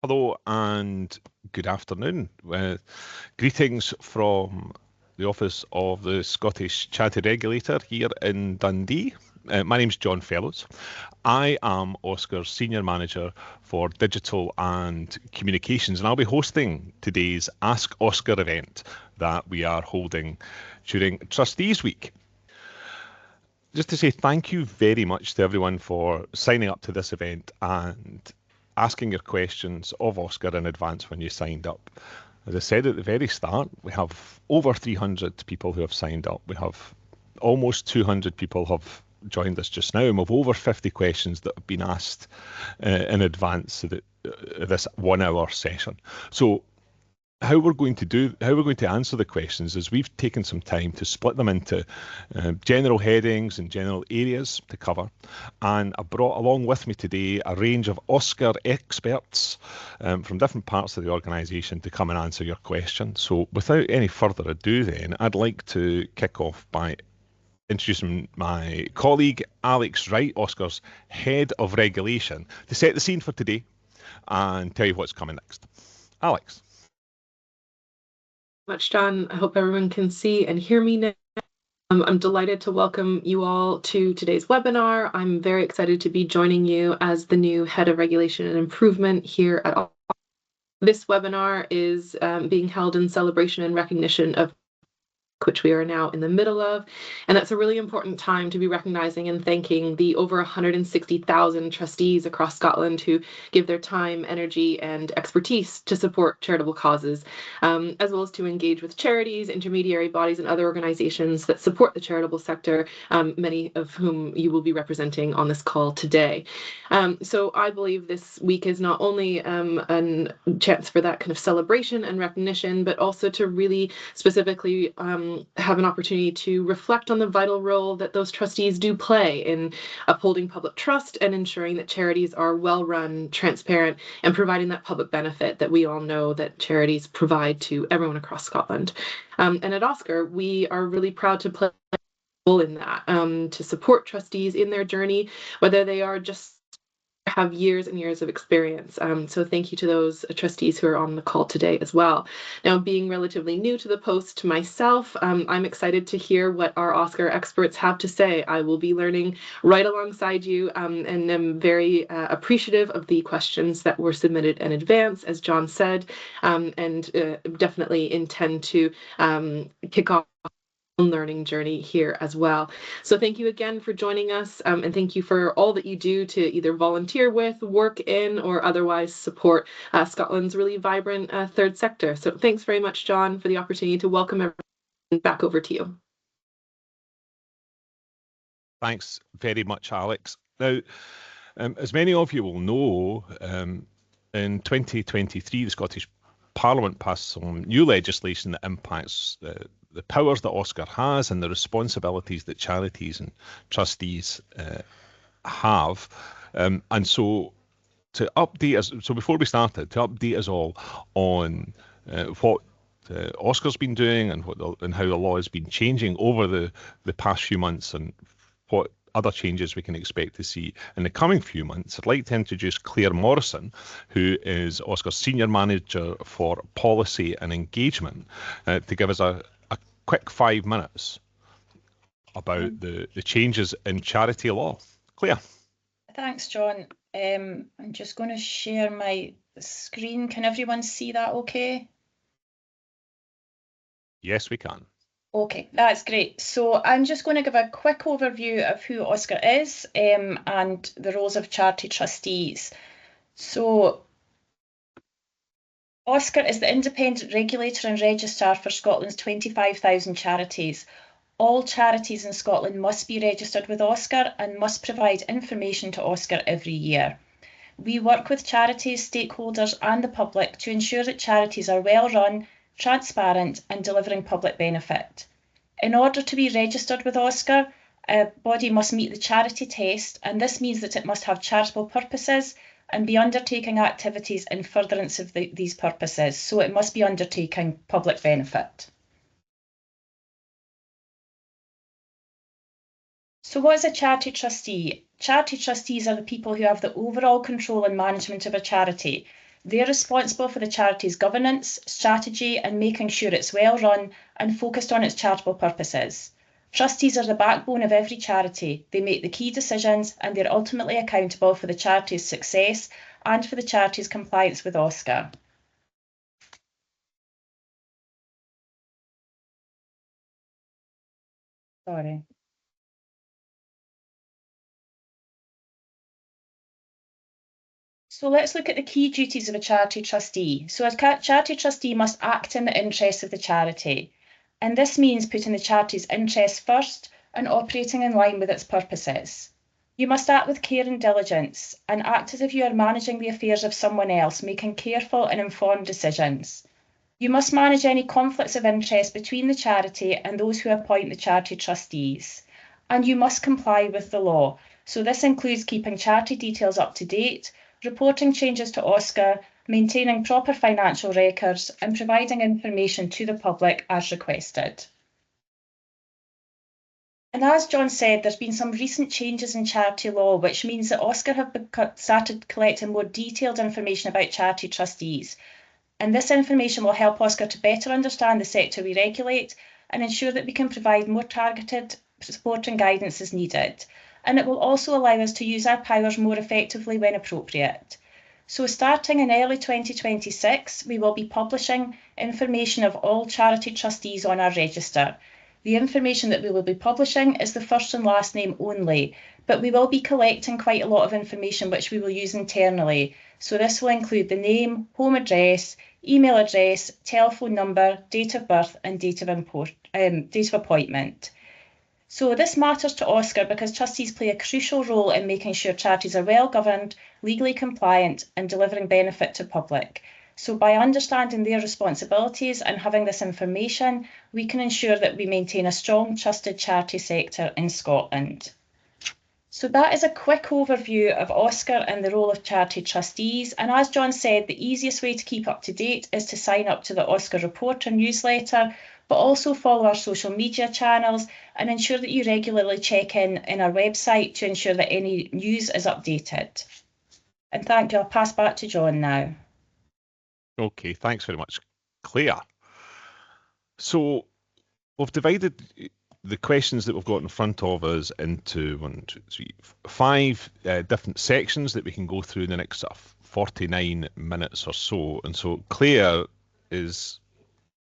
Hello and good afternoon. Greetings from the office of the Scottish Charity Regulator here in Dundee. My name's John Fellows. I am OSCR's Senior Manager for Digital and Communications, and I'll be hosting today's Ask OSCR event that we are holding during Trustees Week. Just to say thank you very much to everyone for signing up to this event and asking your questions of OSCR in advance when you signed up. As I said at the very start, we have over 300 people who have signed up. We have almost 200 people have joined us just now, and we have over 50 questions that have been asked in advance of this 1 hour session. So how we're going to answer the questions is we've taken some time to split them into general headings and general areas to cover, and I brought along with me today a range of OSCR experts from different parts of the organisation to come and answer your questions. So without any further ado then, I'd like to kick off by introducing my colleague Alex Wright, OSCR's Head of Regulation, to set the scene for today and tell you what's coming next. Alex. Much, John. I hope everyone can see and hear me now. I'm delighted to welcome you all to today's webinar. I'm very excited to be joining you as the new Head of Regulation and Improvement here at OSCR. This webinar is being held in celebration and recognition of which we are now in the middle of. And that's a really important time to be recognizing and thanking the over 160,000 trustees across Scotland who give their time, energy, and expertise to support charitable causes, as well as to engage with charities, intermediary bodies, and other organizations that support the charitable sector, many of whom you will be representing on this call today. So I believe this week is not only a chance for that kind of celebration and recognition, but also to really specifically have an opportunity to reflect on the vital role that those trustees do play in upholding public trust and ensuring that charities are well run, transparent, and providing that public benefit that we all know that charities provide to everyone across Scotland. And at OSCR, we are really proud to play a role in that, to support trustees in their journey, whether they are just have years and years of experience. So thank you to those trustees who are on the call today as well. Now, being relatively new to the post myself, I'm excited to hear what our OSCR experts have to say. I will be learning right alongside you, and I'm very appreciative of the questions that were submitted in advance, as John said, and definitely intend to kick off learning journey here as well. So thank you again for joining us, and thank you for all that you do to either volunteer with, work in, or otherwise support Scotland's really vibrant third sector. So thanks very much, John, for the opportunity to welcome everyone. Back over to you. Thanks very much, Alex. Now, as many of you will know, in 2023, the Scottish Parliament passed some new legislation that impacts the powers that OSCR has and the responsibilities that charities and trustees have. And so to update us, so before we started, to update us all on what OSCR's been doing and how the law has been changing over the past few months and what other changes we can expect to see in the coming few months, I'd like to introduce Claire Morrison, who is OSCR's Senior Manager for Policy and Engagement, to give us a quick 5 minutes about the changes in charity law. Claire. Thanks, John. I'm just going to share my screen. Can everyone see that okay? Yes, we can. Okay, that's great. So I'm just going to give a quick overview of who OSCR is and the roles of charity trustees. So OSCR is the independent regulator and registrar for Scotland's 25,000 charities. All charities in Scotland must be registered with OSCR and must provide information to OSCR every year. We work with charities, stakeholders and the public to ensure that charities are well run, transparent and delivering public benefit. In order to be registered with OSCR, a body must meet the charity test, and this means that it must have charitable purposes and be undertaking activities in furtherance of these purposes. So it must be undertaking public benefit. So what is a charity trustee? Charity trustees are the people who have the overall control and management of a charity. They're responsible for the charity's governance, strategy, and making sure it's well run and focused on its charitable purposes. Trustees are the backbone of every charity. They make the key decisions and they're ultimately accountable for the charity's success and for the charity's compliance with OSCR. Sorry. So let's look at the key duties of a charity trustee. So a charity trustee must act in the interests of the charity. And this means putting the charity's interests first and operating in line with its purposes. You must act with care and diligence and act as if you are managing the affairs of someone else, making careful and informed decisions. You must manage any conflicts of interest between the charity and those who appoint the charity trustees. And you must comply with the law. So this includes keeping charity details up to date, reporting changes to OSCR, maintaining proper financial records, and providing information to the public as requested. And as John said, there's been some recent changes in charity law, which means that OSCR have started collecting more detailed information about charity trustees. And this information will help OSCR to better understand the sector we regulate and ensure that we can provide more targeted support and guidance as needed. And it will also allow us to use our powers more effectively when appropriate. So starting in early 2026, we will be publishing information of all charity trustees on our register. The information that we will be publishing is the first and last name only, but we will be collecting quite a lot of information which we will use internally. So this will include the name, home address, email address, telephone number, date of birth and date of appointment. So this matters to OSCR because trustees play a crucial role in making sure charities are well governed, legally compliant and delivering benefit to public. So by understanding their responsibilities and having this information, we can ensure that we maintain a strong, trusted charity sector in Scotland. So that is a quick overview of OSCR and the role of charity trustees. And as John said, the easiest way to keep up to date is to sign up to the OSCR Reporter newsletter, but also follow our social media channels and ensure that you regularly check in our website to ensure that any news is updated. And thank you. I'll pass back to John now. Okay, thanks very much, Claire. So we've divided the questions that we've got in front of us into 5 different sections that we can go through in the next 49 minutes or so. And so Claire is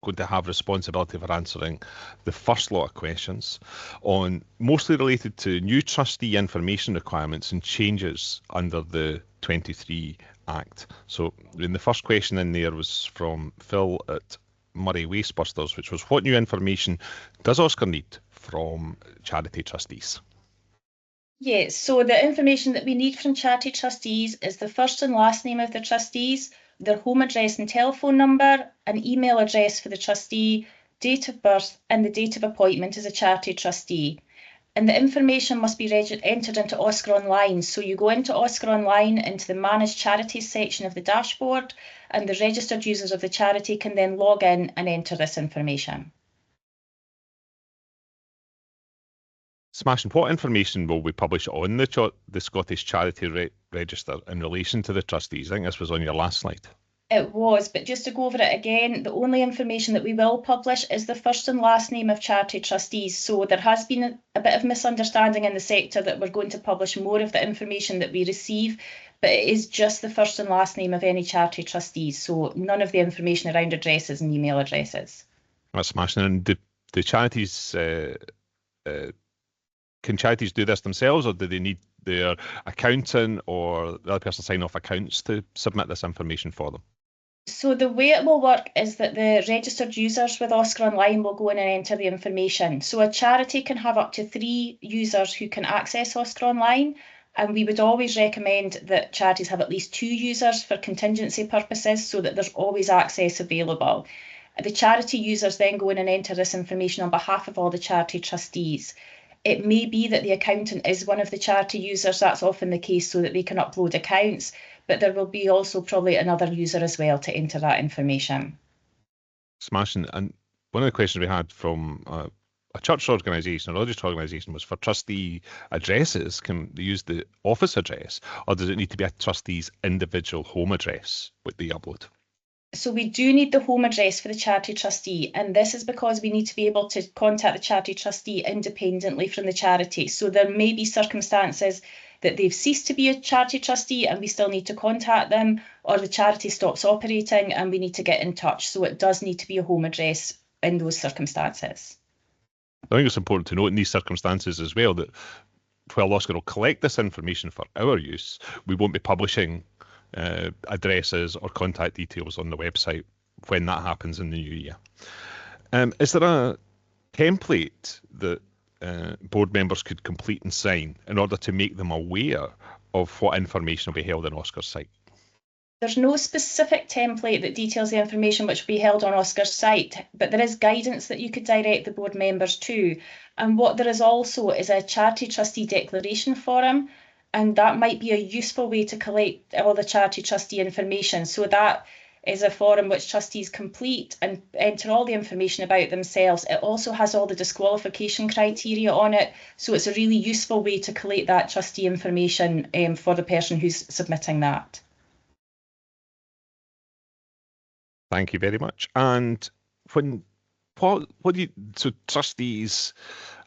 going to have responsibility for answering the first lot of questions on mostly related to new trustee information requirements and changes under the 23 Act. So in the first question in there was from Phil at Murray Wastebusters, which was, what new information does OSCR need from charity trustees? Yes, so the information that we need from charity trustees is the first and last name of the trustees, their home address and telephone number, an email address for the trustee, date of birth, and the date of appointment as a charity trustee. And the information must be entered into OSCR Online. So you go into OSCR Online, into the Manage Charities section of the dashboard, and the registered users of the charity can then log in and enter this information. Smashing. What information will we publish on the Scottish Charity Register in relation to the trustees? I think this was on your last slide. It was, but just to go over it again, the only information that we will publish is the first and last name of charity trustees. So there has been a bit of misunderstanding in the sector that we're going to publish more of the information that we receive, but it is just the first and last name of any charity trustees. So none of the information around addresses and email addresses. That's smashing. And the charities, can charities do this themselves, or do they need their accountant or the other person sign off accounts to submit this information for them? So the way it will work is that the registered users with OSCR Online will go in and enter the information. So a charity can have up to 3 users who can access OSCR Online, and we would always recommend that charities have at least 2 users for contingency purposes so that there's always access available. The charity users then go in and enter this information on behalf of all the charity trustees. It may be that the accountant is one of the charity users, that's often the case, so that they can upload accounts, but there will be also probably another user as well to enter that information. Smashing. And one of the questions we had from a church organisation, a religious organisation, was for trustee addresses, can they use the office address, or does it need to be a trustee's individual home address what they upload? So we do need the home address for the charity trustee, and this is because we need to be able to contact the charity trustee independently from the charity. So there may be circumstances that they've ceased to be a charity trustee and we still need to contact them, or the charity stops operating and we need to get in touch. So it does need to be a home address in those circumstances. I think it's important to note in these circumstances as well that while OSCR will collect this information for our use, we won't be publishing addresses or contact details on the website when that happens in the new year. Is there a template that board members could complete and sign in order to make them aware of what information will be held on OSCR's site? There's no specific template that details the information which will be held on OSCR's site, but there is guidance that you could direct the board members to. And what there is also is a charity trustee declaration form, and that might be a useful way to collect all the charity trustee information. So that is a form which trustees complete and enter all the information about themselves. It also has all the disqualification criteria on it, so it's a really useful way to collate that trustee information for the person who's submitting that. Thank you very much. And so trustees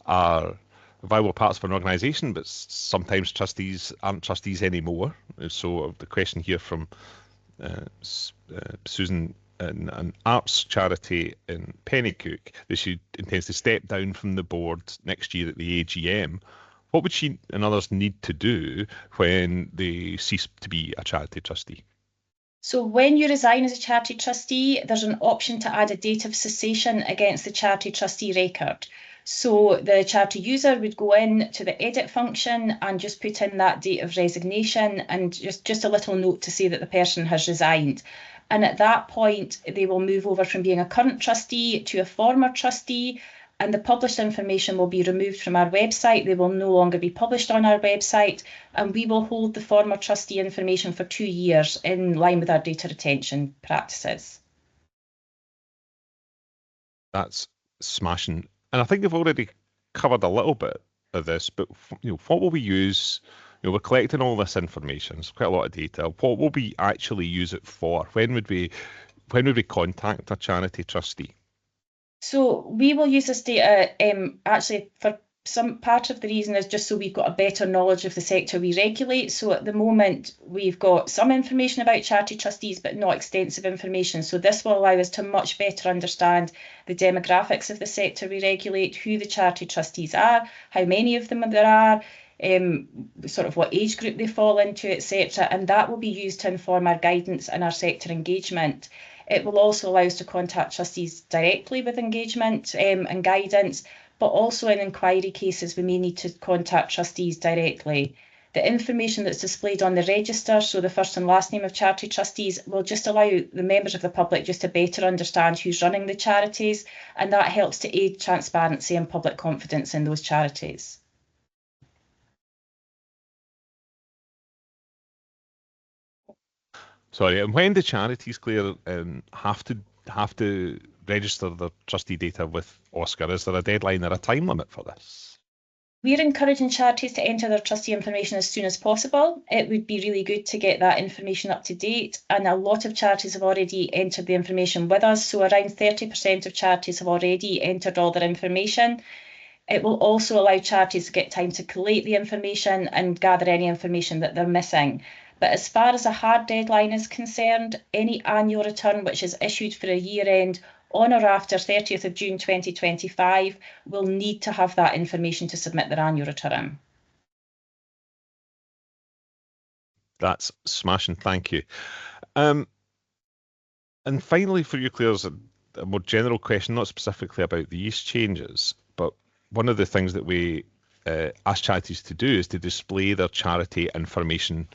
are viable parts of an organisation, but sometimes trustees aren't trustees anymore. So the question here from Susan, an arts charity in Pennycook, that she intends to step down from the board next year at the AGM. What would she and others need to do when they cease to be a charity trustee? So when you resign as a charity trustee, there's an option to add a date of cessation against the charity trustee record. So the charity user would go in to the edit function and just put in that date of resignation and just a little note to say that the person has resigned. And at that point, they will move over from being a current trustee to a former trustee, and the published information will be removed from our website. They will no longer be published on our website, and we will hold the former trustee information for 2 years in line with our data retention practices. That's smashing. And I think you've already covered a little bit of this, but what will we use? We're collecting all this information. It's quite a lot of detail. What will we actually use it for? When would we contact a charity trustee? So we will use this data actually for some part of the reason is just so we've got a better knowledge of the sector we regulate. So at the moment, we've got some information about charity trustees, but not extensive information. So this will allow us to much better understand the demographics of the sector we regulate, who the charity trustees are, how many of them there are, sort of what age group they fall into, etc. And that will be used to inform our guidance and our sector engagement. It will also allow us to contact trustees directly with engagement and guidance, but also in inquiry cases, we may need to contact trustees directly. The information that's displayed on the register, so the first and last name of charity trustees, will just allow the members of the public just to better understand who's running the charities, and that helps to aid transparency and public confidence in those charities. Sorry, and when do charities, Claire, have to register their trustee data with OSCR? Is there a deadline or a time limit for this? We're encouraging charities to enter their trustee information as soon as possible. It would be really good to get that information up to date, and a lot of charities have already entered the information with us, so around 30% of charities have already entered all their information. It will also allow charities to get time to collate the information and gather any information that they're missing. But as far as a hard deadline is concerned, any annual return which is issued for a year end on or after 30th of June 2025 will need to have that information to submit their annual return. That's smashing, thank you. And finally for you, Claire, a more general question, not specifically about these changes, but one of the things that we ask charities to do is to display their charity information,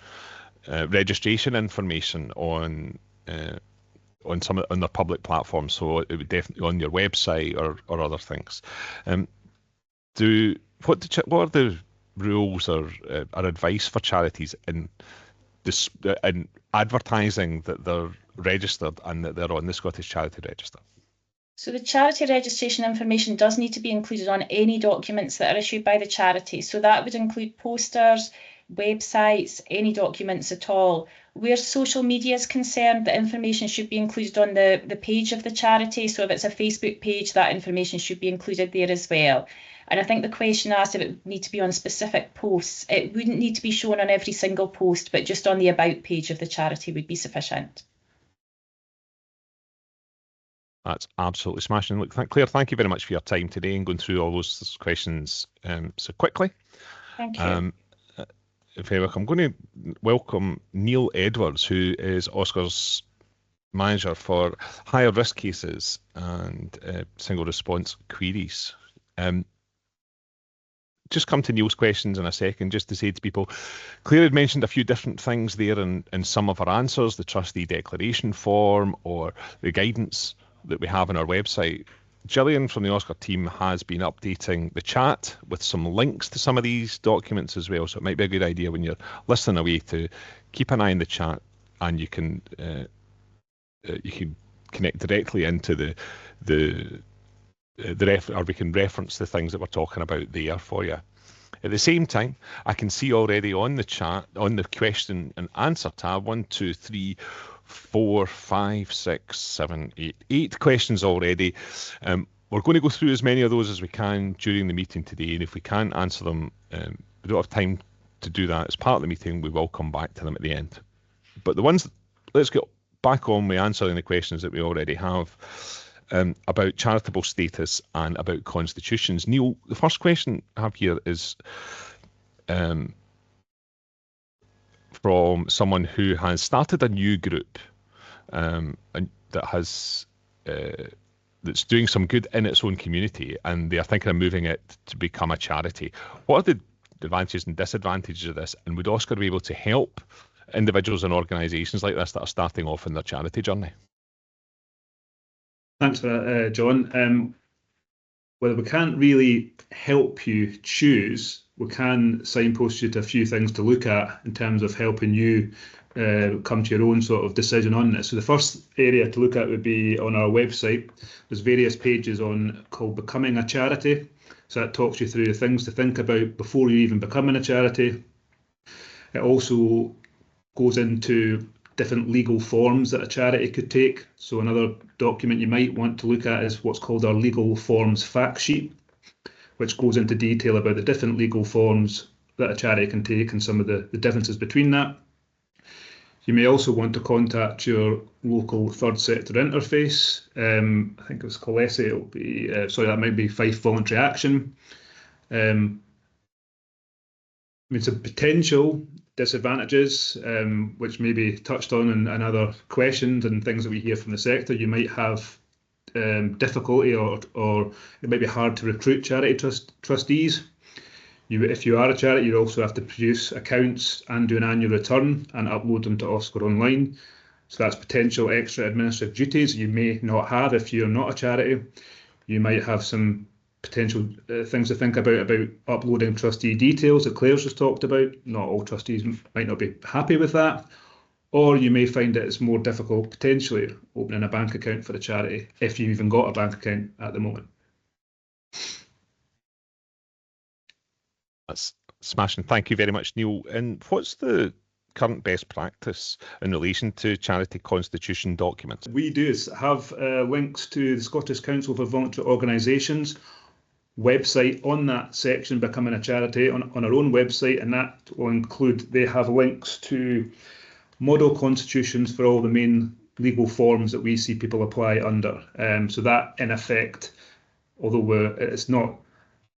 registration information on their public platforms. So it would definitely on your website or other things. What are the rules or advice for charities in advertising that they're registered and that they're on the Scottish Charity Register? So the charity registration information does need to be included on any documents that are issued by the charity. So that would include posters, websites, any documents at all. Where social media is concerned, the information should be included on the page of the charity. So if it's a Facebook page, that information should be included there as well. And I think the question asked if it would need to be on specific posts. It wouldn't need to be shown on every single post, but just on the about page of the charity would be sufficient. That's absolutely smashing. Look, Claire, thank you very much for your time today and going through all those questions so quickly. Thank you. I'm going to welcome Neil Edwards, who is OSCR's manager for higher risk cases and single response queries. Just come to Neil's questions in a second, just to say to people, Claire had mentioned a few different things there in some of her answers, the trustee declaration form or the guidance that we have on our website. Gillian from the OSCR team has been updating the chat with some links to some of these documents as well, so it might be a good idea when you're listening away to keep an eye on the chat, and you can connect directly into or we can reference the things that we're talking about there for you. At the same time, I can see already on the chat, on the question and answer tab, 1, 2, 3, 4, 5, 6, 7, 8 questions already. We're going to go through as many of those as we can during the meeting today, and if we can't answer them, we don't have time to do that as part of the meeting, we will come back to them at the end. But the ones, let's get back on with answering the questions that we already have about charitable status and about constitutions. Neil, the first question I have here is from someone who has started a new group and that has that's doing some good in its own community, and they are thinking of moving it to become a charity. What are the advantages and disadvantages of this, and would OSCR be able to help individuals and organisations like this that are starting off in their charity journey? Thanks for that, John. Well, we can't really help you choose. We can signpost you to a few things to look at in terms of helping you come to your own sort of decision on this. So the first area to look at would be on our website. There's various pages on called Becoming a Charity. So that talks you through the things to think about before you even becoming a charity. It also goes into different legal forms that a charity could take. So another document you might want to look at is what's called our legal forms fact sheet, which goes into detail about the different legal forms that a charity can take and some of the differences between that. You may also want to contact your local third sector interface. I think it was Colessi, it'll be, that might be Fife Voluntary Action. Some potential disadvantages, which may be touched on in other questions and things that we hear from the sector. You might have difficulty or it might be hard to recruit charity trustees. If you are a charity, you also have to produce accounts and do an annual return and upload them to OSCR online. So that's potential extra administrative duties you may not have if you're not a charity. You might have some potential things to think about uploading trustee details that Claire's just talked about. Not all trustees might not be happy with that. Or you may find that it's more difficult potentially opening a bank account for a charity if you've even got a bank account at the moment. That's smashing. Thank you very much, Neil. And what's the current best practice in relation to charity constitution documents? We do have links to the Scottish Council for Voluntary Organisations website on that section, Becoming a Charity, on our own website, and that will include, they have links to model constitutions for all the main legal forms that we see people apply under. So that, in effect, although it's not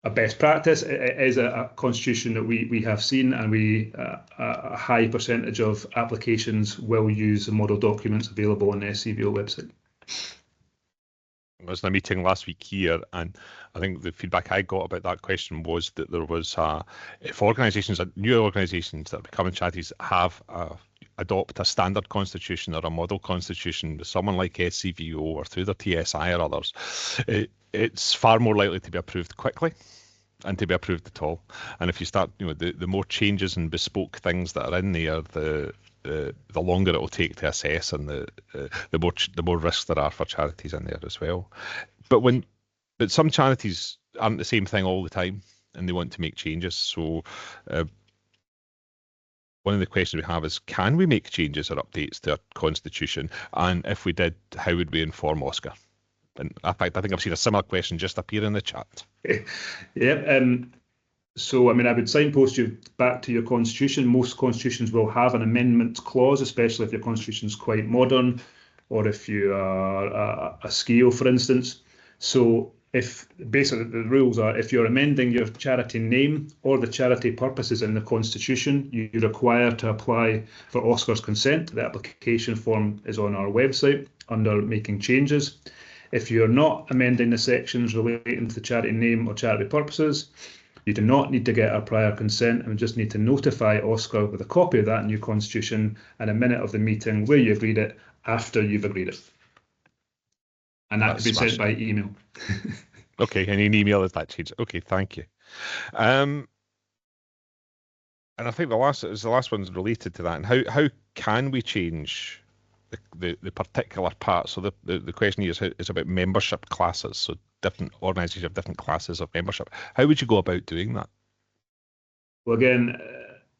a best practice, it is a constitution that we have seen, and a high percentage of applications will use the model documents available on the SCVO website. I was in a meeting last week here, and I think the feedback I got about that question was that there was if organisations, new organisations that are becoming charities have adopt a standard constitution or a model constitution with someone like SCVO or through their TSI or others, it's far more likely to be approved quickly and to be approved at all. And if you start, the more changes and bespoke things that are in there, the longer it will take to assess, and the more risks there are for charities in there as well. But some charities aren't the same thing all the time, and they want to make changes. So one of the questions we have is, can we make changes or updates to our constitution? And if we did, how would we inform OSCR? And in fact, I think I've seen a similar question just appear in the chat. Yeah. So, I mean, I would signpost you back to your constitution. Most constitutions will have an amendment clause, especially if your constitution is quite modern, or if you are a scale, for instance. So, if basically the rules are, if you're amending your charity name or the charity purposes in the constitution, you're required to apply for OSCR's consent. The application form is on our website under making changes. If you're not amending the sections relating to the charity name or charity purposes, you do not need to get our prior consent, and just need to notify OSCR with a copy of that new constitution and a minute of the meeting where you agreed it after you've agreed it. And that could be sent by email. Okay, and an email if that changes. Okay, thank you. And I think the last one's related to that. And how can we change the particular part? So the question here is about membership classes. So different organisations have different classes of membership. How would you go about doing that? Well, again,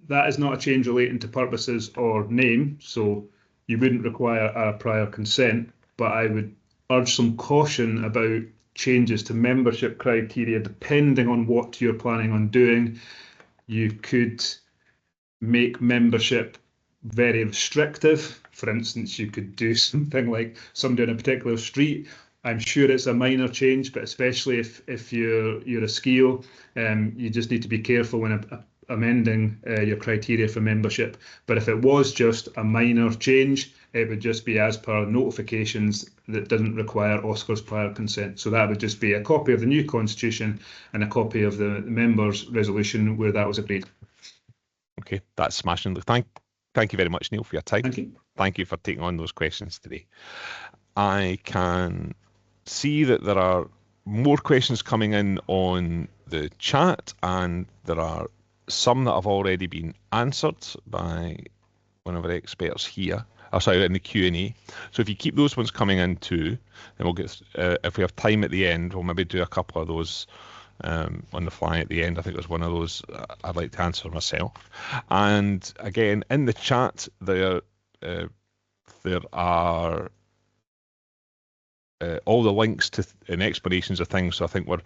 that is not a change relating to purposes or name, so you wouldn't require our prior consent, but I would urge some caution about changes to membership criteria depending on what you're planning on doing. You could make membership very restrictive. For instance, you could do something like somebody on a particular street. I'm sure it's a minor change, but especially if you're a scale, you just need to be careful when amending your criteria for membership. But if it was just a minor change, it would just be as per notifications that doesn't require OSCR's prior consent. So that would just be a copy of the new constitution and a copy of the members' resolution where that was agreed. Okay, that's smashing. Thank you very much, Neil, for your time. Thank you. Thank you for taking on those questions today. I can see that there are more questions coming in on the chat, and there are some that have already been answered by one of our experts here. Sorry, in the Q&A. So if you keep those ones coming in too, then we'll get. If we have time at the end, we'll maybe do a couple of those on the fly at the end. I think there's one of those I'd like to answer myself. And again, in the chat there are all the links to and explanations of things. So I think we're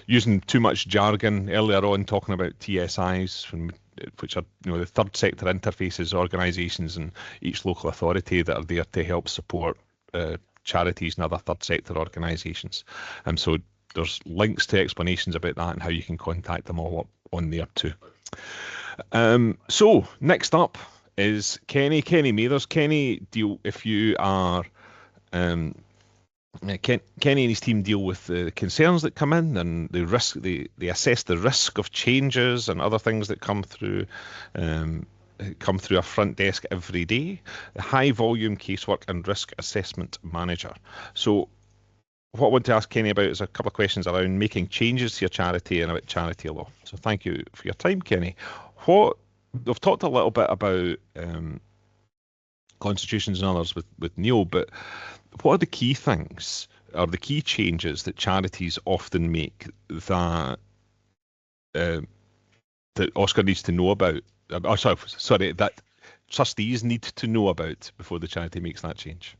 using too much jargon earlier on, talking about TSIs, which are the third sector interfaces, organisations and each local authority that are there to help support charities and other third sector organisations. And so there's links to explanations about that and how you can contact them all up on there too. So next up is Kenny. Kenny Mathers. Kenny, if you are Kenny and his team deal with the concerns that come in and the risk. They assess the risk of changes and other things that come through our front desk every day. The high volume casework and risk assessment manager. So what I want to ask Kenny about is a couple of questions around making changes to your charity and about charity law. So thank you for your time, Kenny. We've talked a little bit about constitutions and others with Neil, but what are the key things or the key changes that charities often make that OSCR needs to know about? That trustees need to know about before the charity makes that change.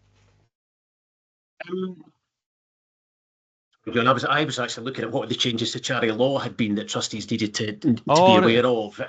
John, I was actually looking at what the changes to charity law had been that trustees needed to be aware of.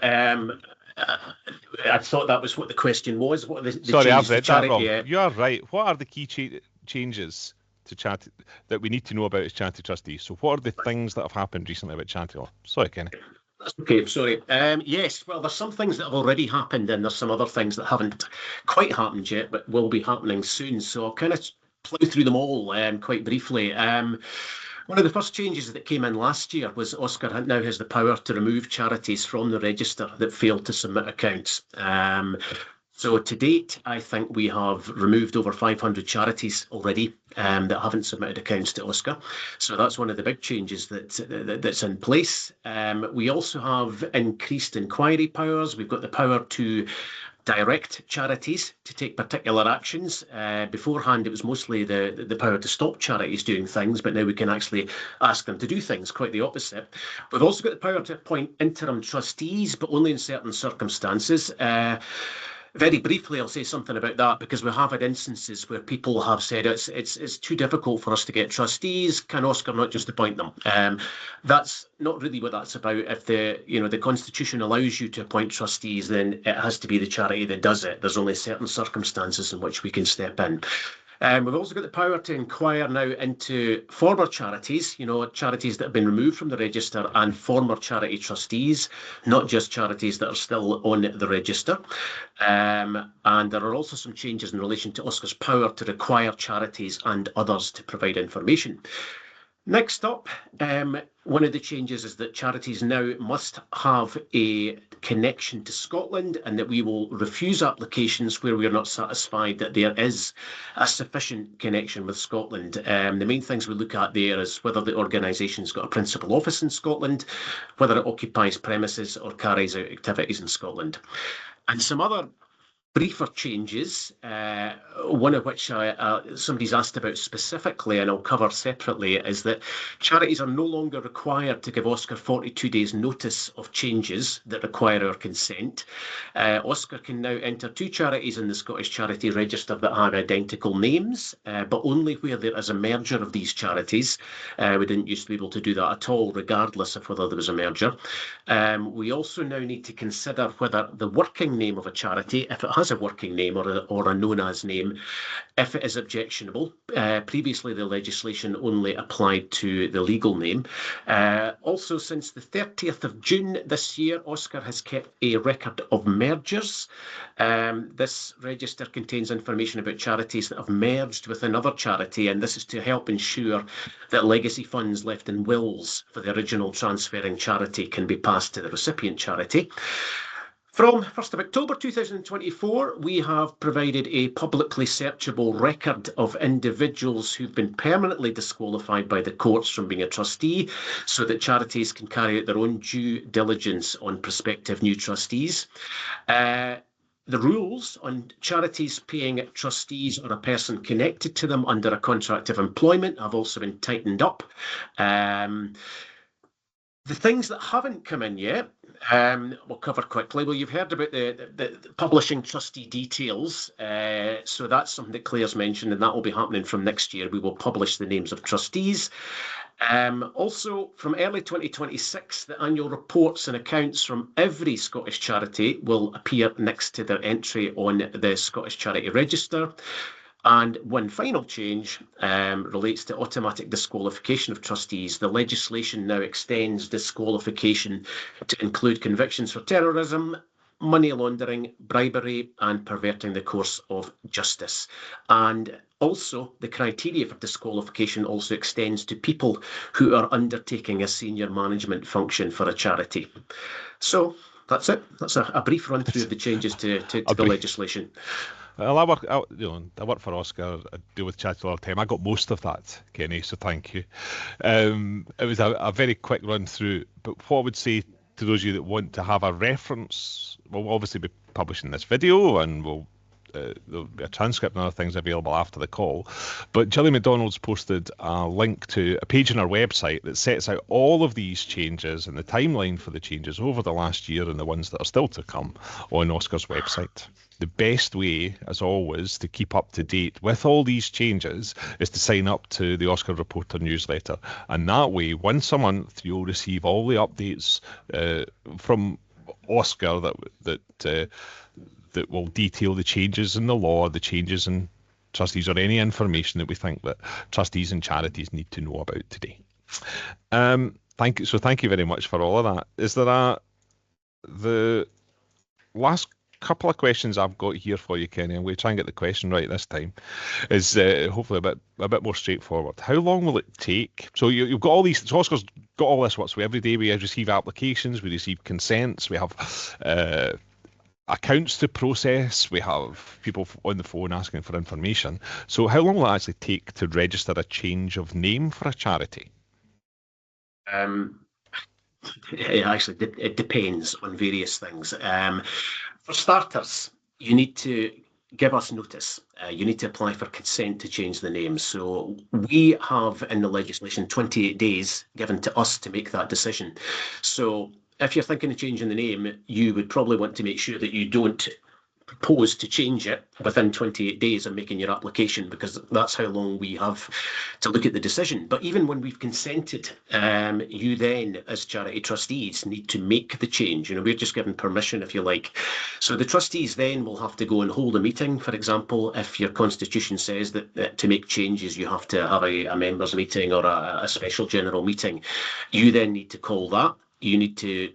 I thought that was what the question was. What are the Sorry, I've read that wrong. You are right. What are the key changes to charity that we need to know about as charity trustees? So what are the things that have happened recently about charity law? Sorry, Kenny. That's okay, sorry. Yes, well, there's some things that have already happened and there's some other things that haven't quite happened yet, but will be happening soon. So I'll kind of plough through them all quite briefly. One of the first changes that came in last year was OSCR now has the power to remove charities from the register that failed to submit accounts. So to date, I think we have removed over 500 charities already that haven't submitted accounts to OSCR. So that's one of the big changes that's in place. We also have increased inquiry powers. We've got the power to direct charities to take particular actions. Beforehand, it was mostly the power to stop charities doing things, but now we can actually ask them to do things, quite the opposite. We've also got the power to appoint interim trustees, but only in certain circumstances. Very briefly, I'll say something about that because we have had instances where people have said it's too difficult for us to get trustees. Can OSCR not just appoint them? That's not really what that's about. If the Constitution allows you to appoint trustees, then it has to be the charity that does it. There's only certain circumstances in which we can step in. We've also got the power to inquire now into former charities, charities that have been removed from the register and former charity trustees, not just charities that are still on the register. And there are also some changes in relation to OSCR's power to require charities and others to provide information. Next up, one of the changes is that charities now must have a connection to Scotland and that we will refuse applications where we are not satisfied that there is a sufficient connection with Scotland. The main things we look at there is whether the organisation's got a principal office in Scotland, whether it occupies premises or carries out activities in Scotland. And some other briefer changes, one of which somebody's asked about specifically and I'll cover separately, is that charities are no longer required to give OSCR 42 days notice of changes that require our consent. OSCR can now enter 2 charities in the Scottish Charity Register that have identical names, but only where there is a merger of these charities. We didn't used to be able to do that at all, regardless of whether there was a merger. We also now need to consider whether the working name of a charity, if it has a working name or a known as name, if it is objectionable. Previously, the legislation only applied to the legal name. Also, since the 30th of June this year, OSCR has kept a record of mergers. This register contains information about charities that have merged with another charity, and this is to help ensure that legacy funds left in wills for the original transferring charity can be passed to the recipient charity. From 1st of October 2024, we have provided a publicly searchable record of individuals who've been permanently disqualified by the courts from being a trustee, so that charities can carry out their own due diligence on prospective new trustees. The rules on charities paying trustees or a person connected to them under a contract of employment have also been tightened up. The things that haven't come in yet, we'll cover quickly. Well, you've heard about the publishing trustee details. So that's something that Claire's mentioned, and that will be happening from next year. We will publish the names of trustees. Also, from early 2026, the annual reports and accounts from every Scottish charity will appear next to their entry on the Scottish Charity Register. And one final change relates to automatic disqualification of trustees. The legislation now extends disqualification to include convictions for terrorism, money laundering, bribery, and perverting the course of justice. And also, the criteria for disqualification also extends to people who are undertaking a senior management function for a charity. So that's it. That's a brief run through of the changes to the legislation. Well, I work for OSCR. I deal with charity all the time. I got most of that, Kenny, so thank you. It was a very quick run through, but what I would say to those of you that want to have a reference, we'll obviously be publishing this video and there'll be a transcript and other things available after the call. But Gillian McDonald's posted a link to a page on our website that sets out all of these changes and the timeline for the changes over the last year and the ones that are still to come on OSCR's website. The best way, as always, to keep up to date with all these changes is to sign up to the OSCR Reporter newsletter. And that way, once a month, you'll receive all the updates from OSCR that will detail the changes in the law, the changes in trustees, or any information that we think that trustees and charities need to know about today. Thank you. So thank you very much for all of that. Is there the last couple of questions I've got here for you, Kenny? I'm going to try and get the question right this time. Is hopefully a bit more straightforward. How long will it take? So you've got all these. So OSCR's got all this. So every day we receive applications, we receive consents, we have accounts to process, we have people on the phone asking for information. So how long will it actually take to register a change of name for a charity? It depends on various things. For starters, you need to give us notice. You need to apply for consent to change the name. So we have in the legislation 28 days given to us to make that decision. So if you're thinking of changing the name, you would probably want to make sure that you don't propose to change it within 28 days of making your application, because that's how long we have to look at the decision. But even when we've consented, you then, as charity trustees, need to make the change. We're just given permission, if you like. So the trustees then will have to go and hold a meeting. For example, if your constitution says that to make changes you have to have a members' meeting or a special general meeting, you then need to call that. You need to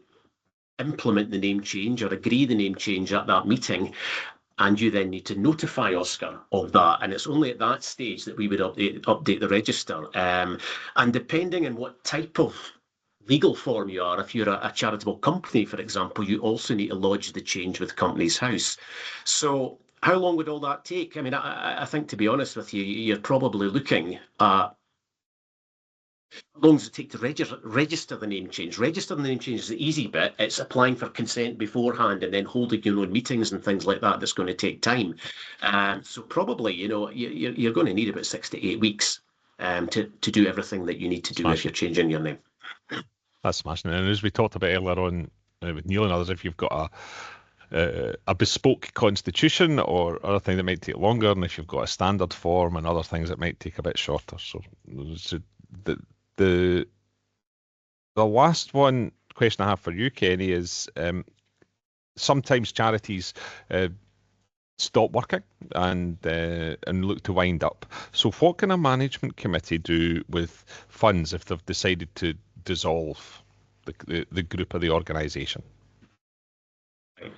implement the name change or agree the name change at that meeting, and you then need to notify OSCR of that. And it's only at that stage that we would update the register. And depending on what type of legal form you are, if you're a charitable company, for example, you also need to lodge the change with Companies House. So how long would all that take? I mean, I think, to be honest with you, you're probably looking at how long does it take to register the name change? Registering the name change is the easy bit. It's applying for consent beforehand and then holding your own meetings and things like that that's going to take time. So probably, you're going to need about 6 to 8 weeks to do everything that you need to do if you're changing your name. That's smashing. And as we talked about earlier on with Neil and others, if you've got a bespoke constitution or other thing that might take longer, and if you've got a standard form and other things that might take a bit shorter. So the last question I have for you, Kenny, is sometimes charities stop working and look to wind up. So what can a management committee do with funds if they've decided to dissolve the group or the organisation?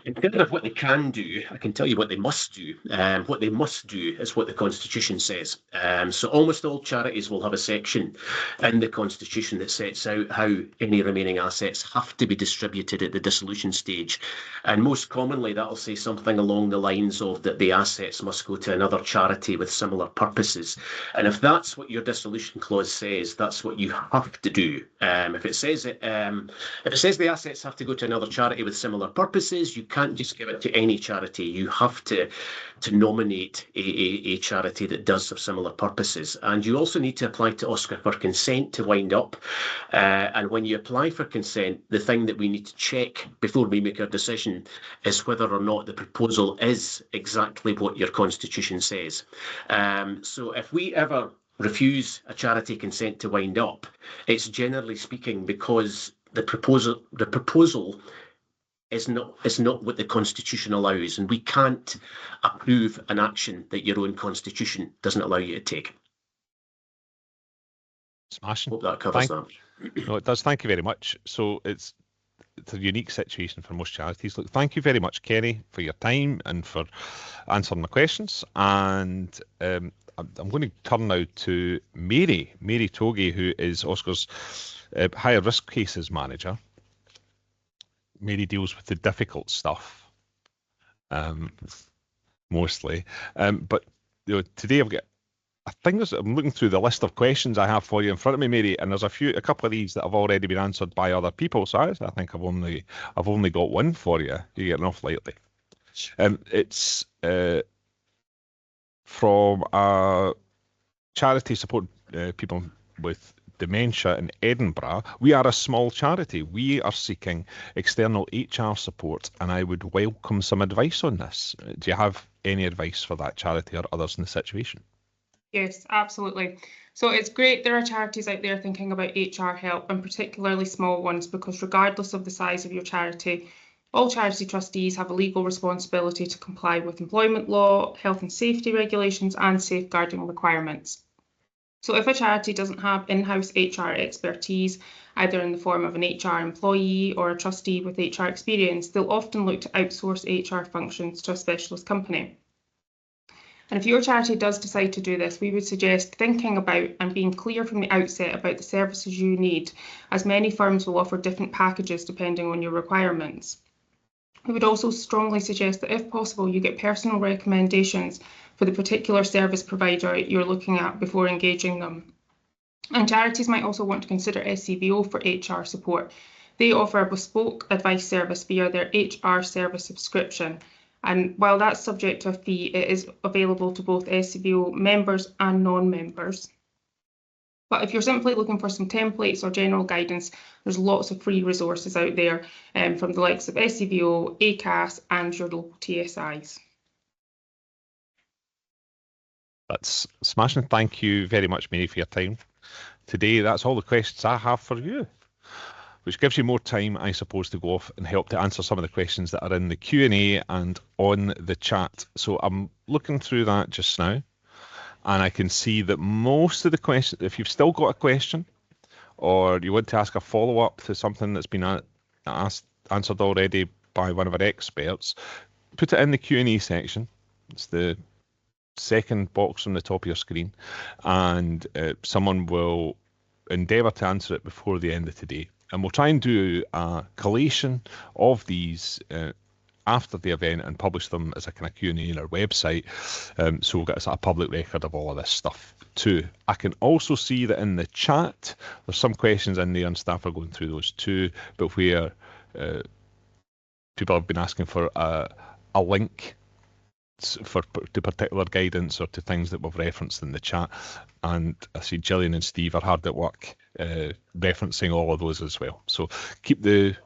In terms of what they can do, I can tell you what they must do. What they must do is what the Constitution says. So almost all charities will have a section in the Constitution that sets out how any remaining assets have to be distributed at the dissolution stage. And most commonly, that will say something along the lines of that the assets must go to another charity with similar purposes. And if that's what your dissolution clause says, that's what you have to do. If it says the assets have to go to another charity with similar purposes, you can't just give it to any charity. You have to nominate a charity that does have similar purposes. And you also need to apply to OSCR for consent to wind up. And when you apply for consent, the thing that we need to check before we make our decision is whether or not the proposal is exactly what your constitution says. So if we ever refuse a charity consent to wind up, it's generally speaking because the proposal is not what the Constitution allows, and we can't approve an action that your own Constitution doesn't allow you to take. Smashing. Hope that covers that. No, it does. Thank you very much. So it's a unique situation for most charities. Look, thank you very much, Kenny, for your time and for answering my questions. And I'm going to turn now to Mary Togie, who is OSCR's higher risk cases manager. Mary deals with the difficult stuff, mostly. But today I'm looking through the list of questions I have for you in front of me, Mary, and there's a couple of these that have already been answered by other people. So I think I've only got one for you. You're getting off lightly. It's from a charity support people with dementia in Edinburgh. We are a small charity. We are seeking external HR support, and I would welcome some advice on this. Do you have any advice for that charity or others in the situation? Yes, absolutely. So it's great there are charities out there thinking about HR help, and particularly small ones, because regardless of the size of your charity, all charity trustees have a legal responsibility to comply with employment law, health and safety regulations, and safeguarding requirements. So if a charity doesn't have in-house HR expertise, either in the form of an HR employee or a trustee with HR experience, they'll often look to outsource HR functions to a specialist company. And if your charity does decide to do this, we would suggest thinking about and being clear from the outset about the services you need, as many firms will offer different packages depending on your requirements. We would also strongly suggest that if possible, you get personal recommendations for the particular service provider you're looking at before engaging them. And charities might also want to consider SCVO for HR support. They offer a bespoke advice service via their HR service subscription, And while that's subject to a fee, it is available to both SCVO members and non-members. But if you're simply looking for some templates or general guidance, there's lots of free resources out there from the likes of SCVO, ACAS and your local TSIs. That's smashing. Thank you very much, Mary, for your time today. That's all the questions I have for you, which gives you more time, I suppose, to go off and help to answer some of the questions that are in the Q&A and on the chat. So I'm looking through that just now, and I can see that most of the questions, if you've still got a question or you want to ask a follow-up to something that's been answered already by one of our experts, put it in the Q&A section. It's the second box on the top of your screen, and someone will endeavour to answer it before the end of today. And we'll try and do a collation of these after the event and publish them as a kind of Q&A on our website. So we'll get a public record of all of this stuff too. I can also see that in the chat, there's some questions in there and staff are going through those too, but where people have been asking for a link to particular guidance or to things that we've referenced in the chat. And I see Gillian and Steve are hard at work referencing all of those as well. So keep the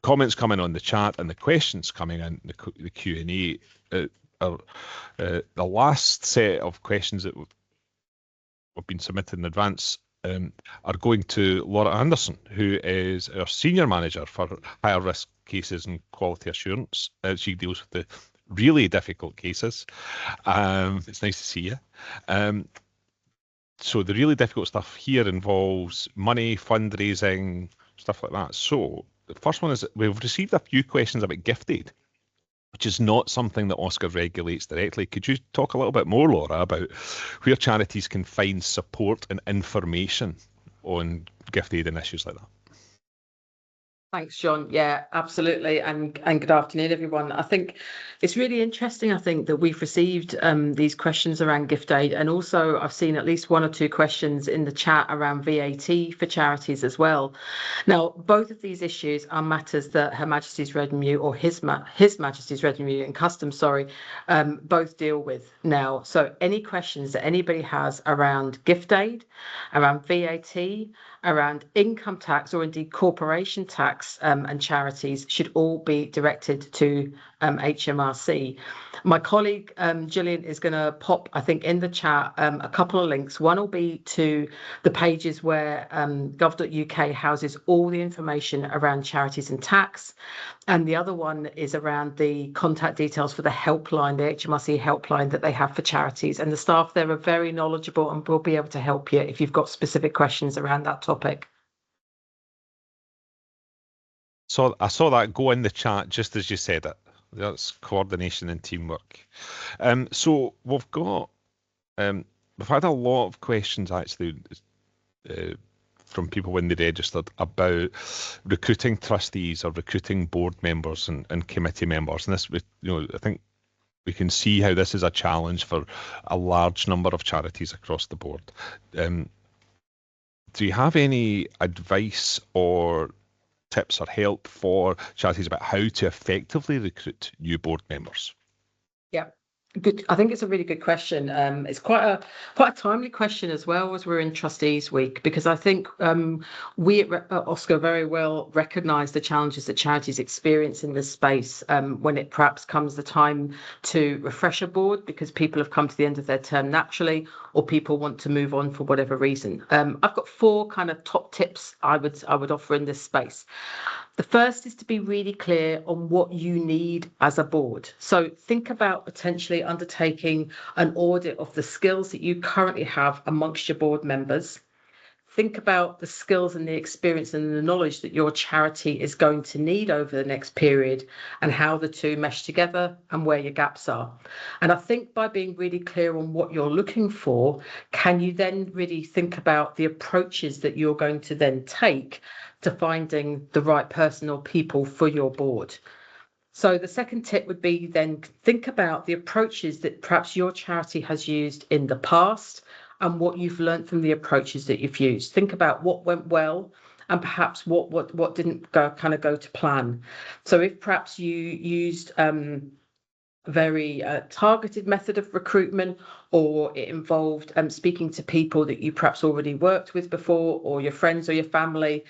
comments coming on the chat and the questions coming in the Q&A. The last set of questions that have been submitted in advance are going to Laura Anderson, who is our Senior Manager for Higher Risk Cases and Quality Assurance. She deals with the really difficult cases. It's nice to see you. So the really difficult stuff here involves money, fundraising, stuff like that. So the first one is we've received a few questions about gift aid, which is not something that OSCR regulates directly. Could you talk a little bit more, Laura, about where charities can find support and information on gift aid and issues like that? Thanks, John. Yeah, absolutely. And good afternoon, everyone. I think it's really interesting, I think, that we've received these questions around gift aid. And also I've seen at least one or two questions in the chat around VAT for charities as well. Now, both of these issues are matters that Her Majesty's Revenue or His Majesty's Revenue and Customs, both deal with now. So any questions that anybody has around gift aid, around VAT, around income tax or indeed corporation tax and charities should all be directed to HMRC. My colleague Gillian is going to pop, I think, in the chat a couple of links. One will be to the pages where gov.uk houses all the information around charities and tax. And the other one is around the contact details for the helpline, the HMRC helpline that they have for charities. And the staff there are very knowledgeable and will be able to help you if you've got specific questions around that topic. So I saw that go in the chat just as you said it. That's coordination and teamwork. So we've had a lot of questions actually from people when they registered about recruiting trustees or recruiting board members and committee members. And this, I think we can see how this is a challenge for a large number of charities across the board. Do you have any advice or tips or help for charities about how to effectively recruit new board members? Yeah. Good. I think it's a really good question. It's quite a timely question as well as we're in Trustees Week, because I think we at OSCR very well recognise the challenges that charities experience in this space when it perhaps comes the time to refresh a board because people have come to the end of their term naturally or people want to move on for whatever reason. I've got 4 kind of top tips I would offer in this space. The first is to be really clear on what you need as a board. So think about potentially undertaking an audit of the skills that you currently have amongst your board members. Think about the skills and the experience and the knowledge that your charity is going to need over the next period and how the two mesh together and where your gaps are. And I think by being really clear on what you're looking for, can you then really think about the approaches that you're going to then take to finding the right person or people for your board. So the second tip would be then think about the approaches that perhaps your charity has used in the past and what you've learned from the approaches that you've used. Think about what went well and perhaps what didn't go to plan. So if perhaps you used very targeted method of recruitment, or it involved speaking to people that you perhaps already worked with before, or your friends or your family,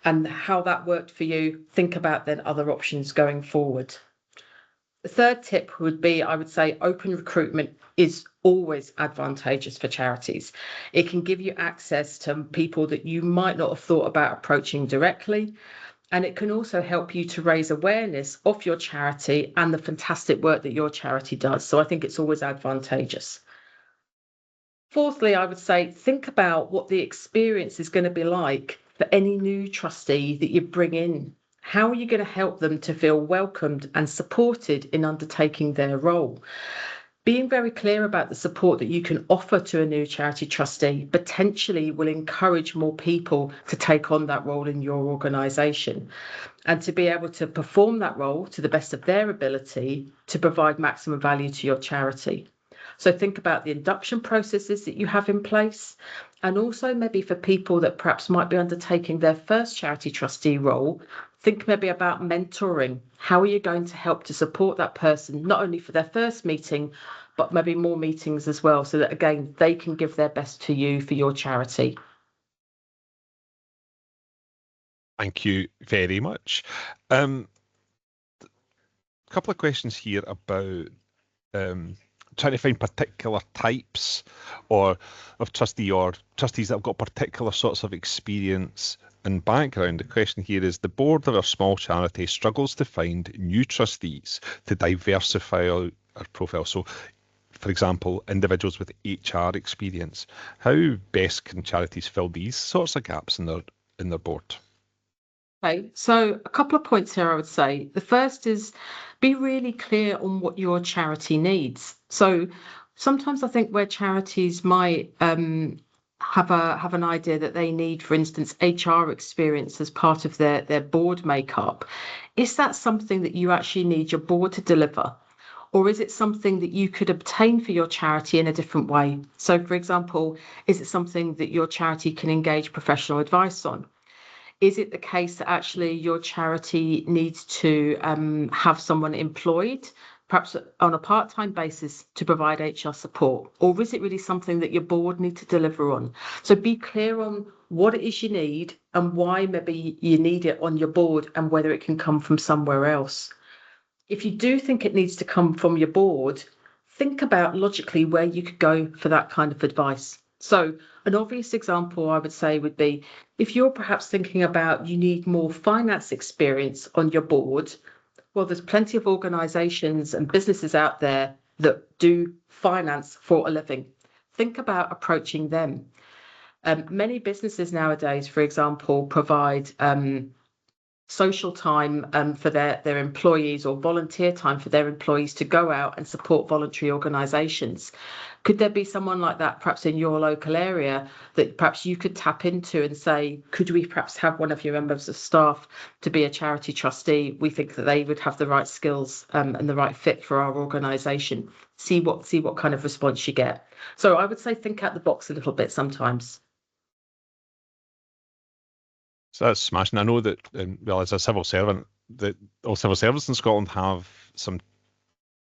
and how that worked for you, think about then other options going forward. The third tip would be, I would say, open recruitment is always advantageous for charities. It can give you access to people that you might not have thought about approaching directly. And it can also help you to raise awareness of your charity and the fantastic work that your charity does. So I think it's always advantageous. Fourthly, I would say, think about what the experience is going to be like for any new trustee that you bring in. How are you going to help them to feel welcomed and supported in undertaking their role? Being very clear about the support that you can offer to a new charity trustee potentially will encourage more people to take on that role in your organisation, and to be able to perform that role to the best of their ability to provide maximum value to your charity. So think about the induction processes that you have in place, and also maybe for people that perhaps might be undertaking their first charity trustee role, think maybe about mentoring. How are you going to help to support that person, not only for their first meeting, but maybe more meetings as well, so that, again, they can give their best to you for your charity. Thank you very much. A couple of questions here about trying to find particular types of trustee or trustees that have got particular sorts of experience and background. The question here is, the board of a small charity struggles to find new trustees to diversify our profile. So, for example, individuals with HR experience. How best can charities fill these sorts of gaps in their board? Okay, so a couple of points here I would say. The first is, be really clear on what your charity needs. So sometimes I think where charities might have an idea that they need, for instance, HR experience as part of their board makeup, is that something that you actually need your board to deliver? Or is it something that you could obtain for your charity in a different way? So, for example, is it something that your charity can engage professional advice on? Is it the case that actually your charity needs to have someone employed, perhaps on a part-time basis, to provide HR support? Or is it really something that your board need to deliver on? So be clear on what it is you need and why maybe you need it on your board, and whether it can come from somewhere else. If you do think it needs to come from your board, think about logically where you could go for that kind of advice. So an obvious example I would say would be, if you're perhaps thinking about you need more finance experience on your board, well, there's plenty of organisations and businesses out there that do finance for a living. Think about approaching them. Many businesses nowadays, for example, provide social time for their employees, or volunteer time for their employees to go out and support voluntary organisations. Could there be someone like that perhaps in your local area that perhaps you could tap into and say, could we perhaps have one of your members of staff to be a charity trustee? We think that they would have the right skills and the right fit for our organisation. See what kind of response you get. So I would say think out the box a little bit sometimes. So that's smashing. I know that, well, as a civil servant, that all civil servants in Scotland have some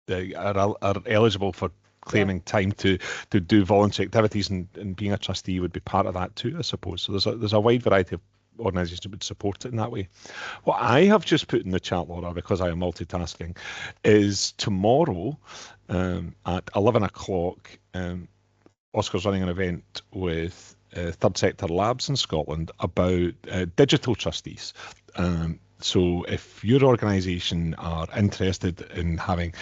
are eligible for claiming time to do voluntary activities, and being a trustee would be part of that too, I suppose. So there's a wide variety of organisations that would support it in that way. What I have just put in the chat, Laura, because I am multitasking, is tomorrow at 11 o'clock, OSCR's running an event with Third Sector Labs in Scotland about digital trustees. So if your organisation are interested in having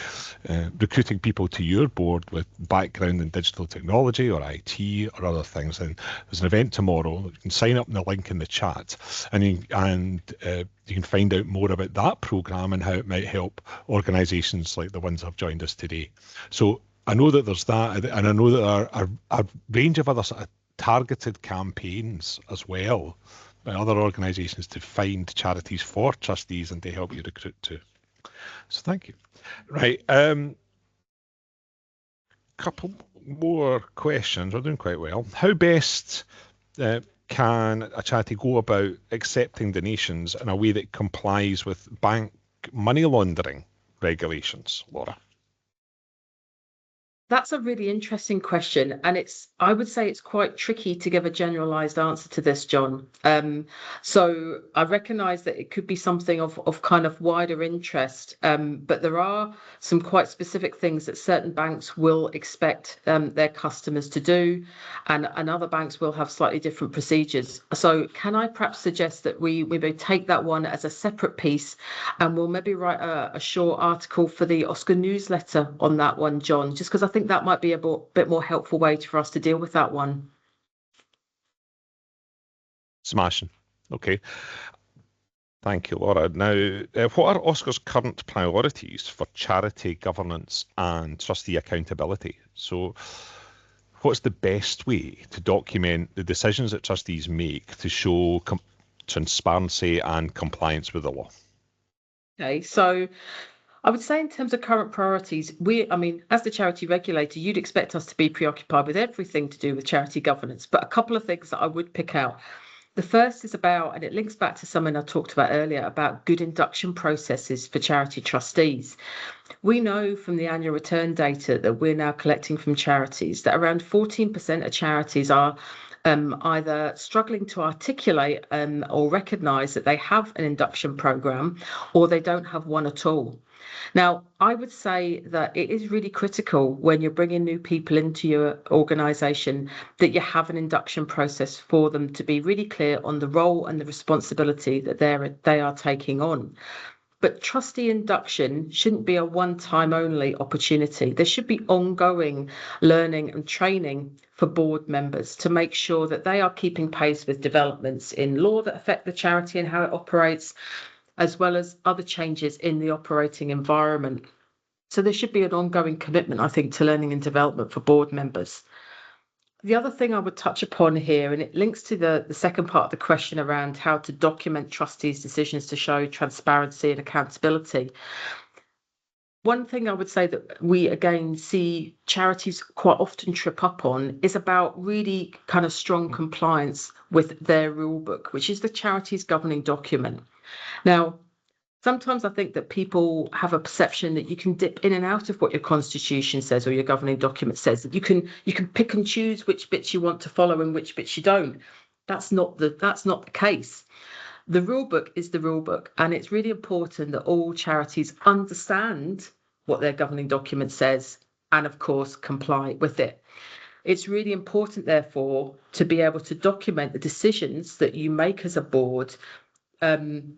recruiting people to your board with background in digital technology or IT or other things, then there's an event tomorrow. You can sign up in the link in the chat, and you can find out more about that programme and how it might help organisations like the ones that have joined us today. So I know that there's that, and I know that there are a range of other sort of targeted campaigns as well by other organisations to find charities for trustees and to help you recruit too. So thank you. Right, couple more questions. We're doing quite well. How best can a charity go about accepting donations in a way that complies with bank money laundering regulations, Laura? That's a really interesting question, and I would say it's quite tricky to give a generalized answer to this, John. So I recognise that it could be something of kind of wider interest, but there are some quite specific things that certain banks will expect their customers to do, and other banks will have slightly different procedures. So can I perhaps suggest that we maybe take that one as a separate piece, and we'll maybe write a short article for the OSCR newsletter on that one, John, just because I think that might be a bit more helpful way for us to deal with that one. Smashing. Okay. Thank you, Laura. Now, what are OSCR's current priorities for charity governance and trustee accountability? So, what's the best way to document the decisions that trustees make to show transparency and compliance with the law? Okay, so I would say in terms of current priorities, as the charity regulator, you'd expect us to be preoccupied with everything to do with charity governance, but a couple of things that I would pick out. The first is about, and it links back to something I talked about earlier, about good induction processes for charity trustees. We know from the annual return data that we're now collecting from charities that around 14% of charities are either struggling to articulate or recognise that they have an induction programme, or they don't have one at all. Now, I would say that it is really critical when you're bringing new people into your organisation that you have an induction process for them to be really clear on the role and the responsibility that they are taking on. But trustee induction shouldn't be a one-time only opportunity. There should be ongoing learning and training for board members to make sure that they are keeping pace with developments in law that affect the charity and how it operates, as well as other changes in the operating environment. So there should be an ongoing commitment, I think, to learning and development for board members. The other thing I would touch upon here, and it links to the second part of the question around how to document trustees' decisions to show transparency and accountability. One thing I would say that we again see charities quite often trip up on is about really kind of strong compliance with their rule book, which is the charity's governing document. Now, sometimes I think that people have a perception that you can dip in and out of what your constitution says or your governing document says, that you can pick and choose which bits you want to follow and which bits you don't. That's not the case. The rule book is the rule book, and it's really important that all charities understand what their governing document says and, of course, comply with it. It's really important, therefore, to be able to document the decisions that you make as a board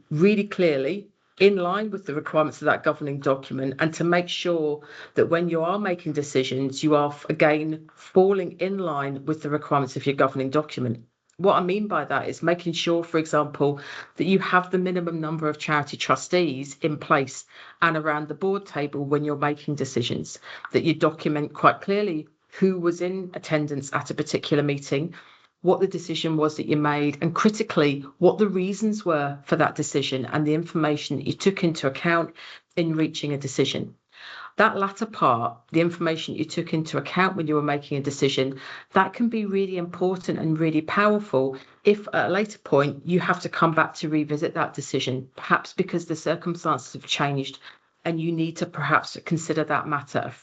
really clearly, in line with the requirements of that governing document, and to make sure that when you are making decisions, you are again falling in line with the requirements of your governing document. What I mean by that is making sure, for example, that you have the minimum number of charity trustees in place and around the board table when you're making decisions, that you document quite clearly who was in attendance at a particular meeting, what the decision was that you made, and critically, what the reasons were for that decision and the information that you took into account in reaching a decision. That latter part, the information you took into account when you were making a decision, that can be really important and really powerful if at a later point you have to come back to revisit that decision, perhaps because the circumstances have changed and you need to perhaps consider that matter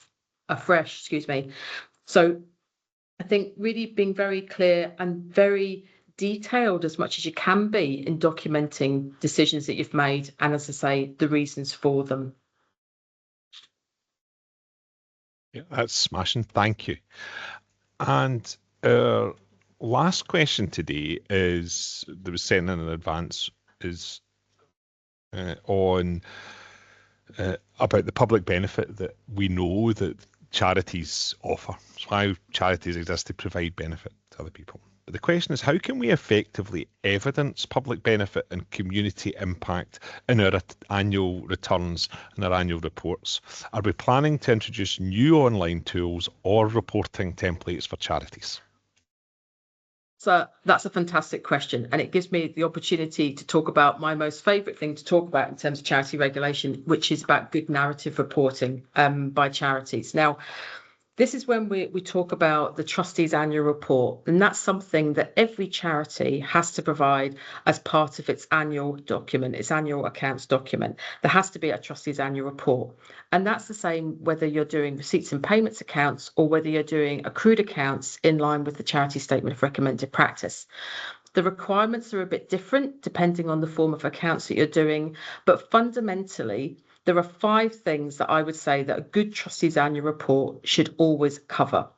afresh. So I think really being very clear and very detailed as much as you can be in documenting decisions that you've made and, as I say, the reasons for them. Yeah, that's smashing. Thank you. And our last question today is, that was sent in advance, is on about the public benefit that we know that charities offer. So how charities exist to provide benefit to other people. But the question is, how can we effectively evidence public benefit and community impact in our annual returns and our annual reports? Are we planning to introduce new online tools or reporting templates for charities? So that's a fantastic question, and it gives me the opportunity to talk about my most favourite thing to talk about in terms of charity regulation, which is about good narrative reporting by charities. Now, This is when we talk about the trustees' annual report, and that's something that every charity has to provide as part of its annual document, its annual accounts document. There has to be a trustees' annual report, and that's the same whether you're doing receipts and payments accounts or whether you're doing accrued accounts in line with the charity statement of recommended practice. The requirements are a bit different depending on the form of accounts that you're doing, but fundamentally, there are 5 things that I would say that a good trustees annual report should always cover.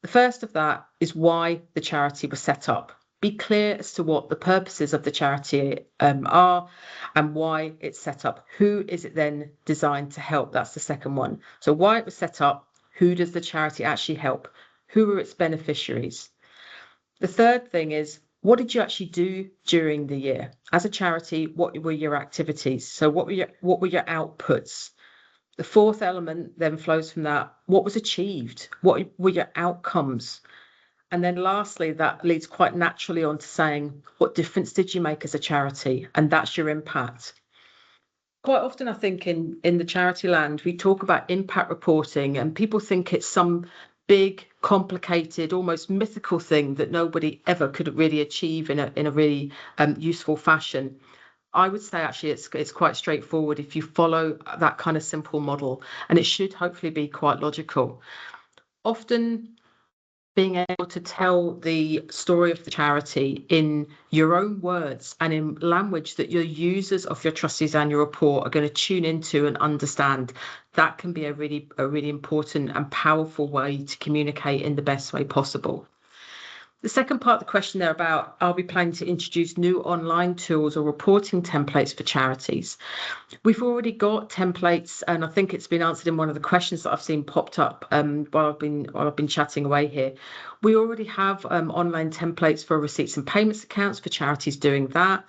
The first of that is why the charity was set up. Be clear as to what the purposes of the charity are and why it's set up. Who is it then designed to help? That's the second one. So why it was set up, who does the charity actually help? Who are its beneficiaries? The third thing is, what did you actually do during the year? As a charity, what were your activities? So what were your outputs? The fourth element then flows from that. What was achieved? What were your outcomes? And then lastly, that leads quite naturally on to saying, what difference did you make as a charity? And that's your impact. Quite often, I think in the charity land, we talk about impact reporting and people think it's some big, complicated, almost mythical thing that nobody ever could really achieve in a really useful fashion. I would say actually it's quite straightforward if you follow that kind of simple model, and it should hopefully be quite logical. Often being able to tell the story of the charity in your own words and in language that your users of your trustees annual report are going to tune into and understand, that can be a really important and powerful way to communicate in the best way possible. The second part of the question there about, are we planning to introduce new online tools or reporting templates for charities? We've already got templates, and I think it's been answered in one of the questions that I've seen popped up while I've been chatting away here. We already have online templates for receipts and payments accounts for charities doing that.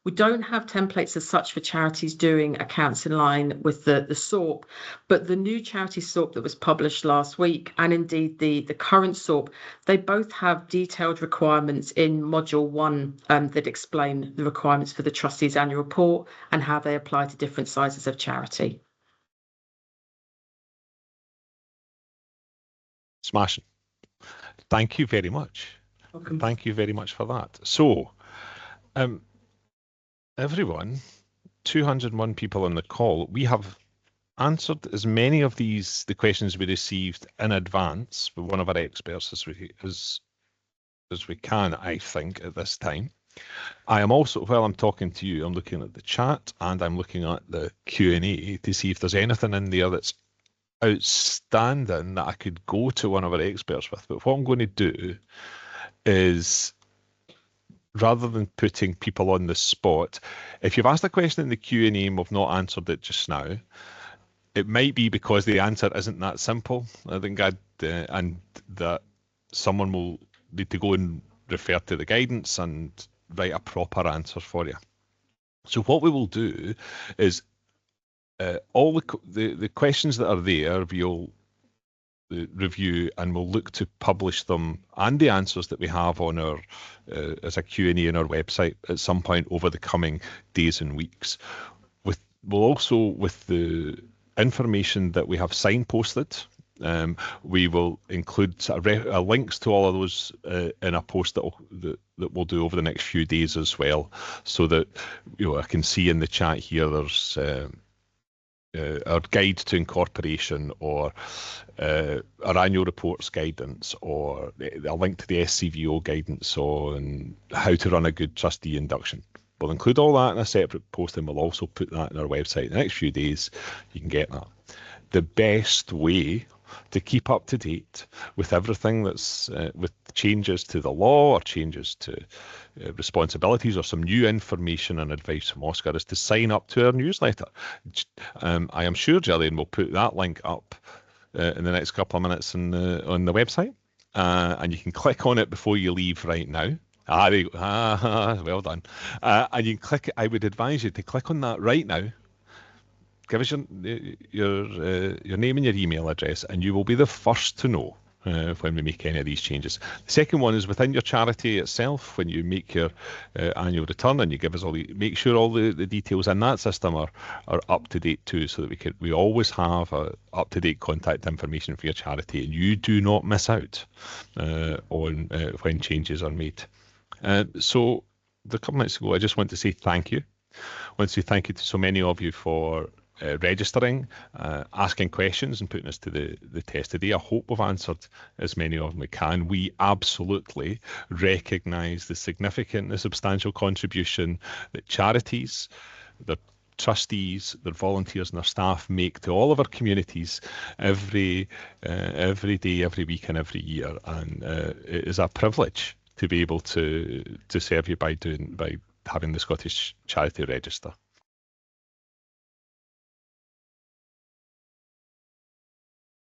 We don't have templates as such for charities doing accounts in line with the SORP, but the new charity SORP that was published last week, and indeed the current SORP, they both have detailed requirements in Module 1 that explain the requirements for the trustees annual report and how they apply to different sizes of charity. Smashing. Thank you very much. Welcome. Thank you very much for that. So, everyone, 201 people on the call, we have answered as many of the questions we received in advance with one of our experts as we can, I think, at this time. I am also, while I'm talking to you, I'm looking at the chat and I'm looking at the Q&A to see if there's anything in there that's outstanding that I could go to one of our experts with. But what I'm going to do is, rather than putting people on the spot, if you've asked a question in the Q&A and we've not answered it just now, it might be because the answer isn't that simple. I think and that someone will need to go and refer to the guidance and write a proper answer for you. So what we will do is all the questions that are there, we'll review and we'll look to publish them and the answers that we have on our as a Q&A on our website at some point over the coming days and weeks. We'll also, with the information that we have signposted, we will include links to all of those in a post that we'll do over the next few days as well, so that I can see in the chat here there's our guide to incorporation, or our annual reports guidance, or a link to the SCVO guidance on how to run a good trustee induction. We'll include all that in a separate post, and we'll also put that on our website. In the next few days, you can get that. The best way to keep up to date with everything that's with changes to the law or changes to responsibilities or some new information and advice from OSCR is to sign up to our newsletter. I am sure Gillian will put that link up in the next couple of minutes on the website, and you can click on it before you leave right now. There you go. Well done. And you can click. I would advise you to click on that right now. Give us your name and your email address, and you will be the first to know when we make any of these changes. The second one is within your charity itself, when you make your annual return and you give us make sure all the details in that system are up to date too, so that we always have up to date contact information for your charity, and you do not miss out on when changes are made. So a couple minutes ago, I just want to say thank you. I want to say thank you to so many of you for registering, asking questions and putting us to the test today. I hope we've answered as many of them we can. We absolutely recognise the significant, the substantial contribution that charities, their trustees, their volunteers and their staff make to all of our communities every day, every week and every year. And it is a privilege to be able to serve you by having the Scottish Charity Register.